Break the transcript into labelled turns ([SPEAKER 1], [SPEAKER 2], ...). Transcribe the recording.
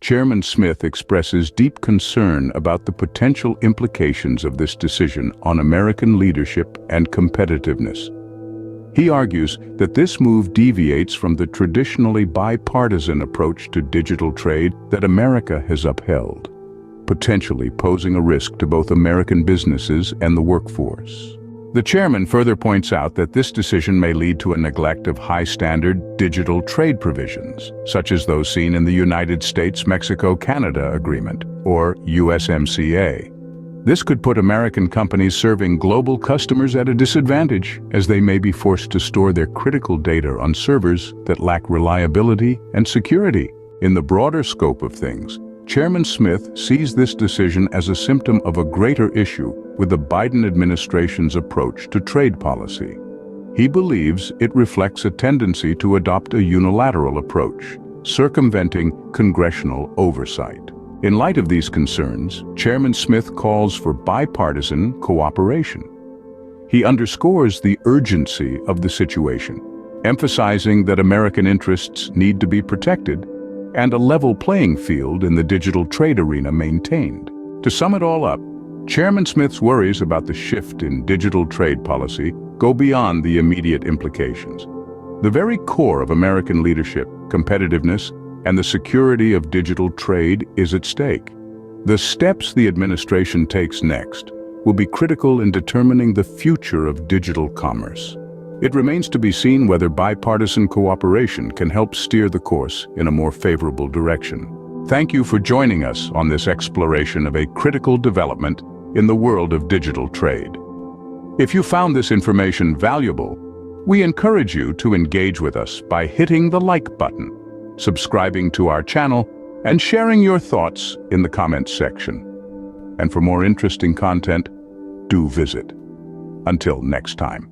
[SPEAKER 1] Chairman Smith expresses deep concern about the potential implications of this decision on American leadership and competitiveness. He argues that this move deviates from the traditionally bipartisan approach to digital trade that America has upheld, potentially posing a risk to both American businesses and the workforce. The chairman further points out that this decision may lead to a neglect of high-standard digital trade provisions, such as those seen in the United States-Mexico-Canada Agreement, or USMCA. This could put American companies serving global customers at a disadvantage, as they may be forced to store their critical data on servers that lack reliability and security. In the broader scope of things, Chairman Smith sees this decision as a symptom of a greater issue with the Biden administration's approach to trade policy. He believes it reflects a tendency to adopt a unilateral approach, circumventing congressional oversight. In light of these concerns, Chairman Smith calls for bipartisan cooperation. He underscores the urgency of the situation, emphasizing that American interests need to be protected and a level playing field in the digital trade arena maintained. To sum it all up, Chairman Smith's worries about the shift in digital trade policy go beyond the immediate implications. The very core of American leadership, competitiveness, and the security of digital trade is at stake. The steps the administration takes next will be critical in determining the future of digital commerce. It remains to be seen whether bipartisan cooperation can help steer the course in a more favorable direction. Thank you for joining us on this exploration of a critical development in the world of digital trade. If you found this information valuable, we encourage you to engage with us by hitting the like button, subscribing to our channel, and sharing your thoughts in the comments section. And for more interesting content, do visit. Until next time.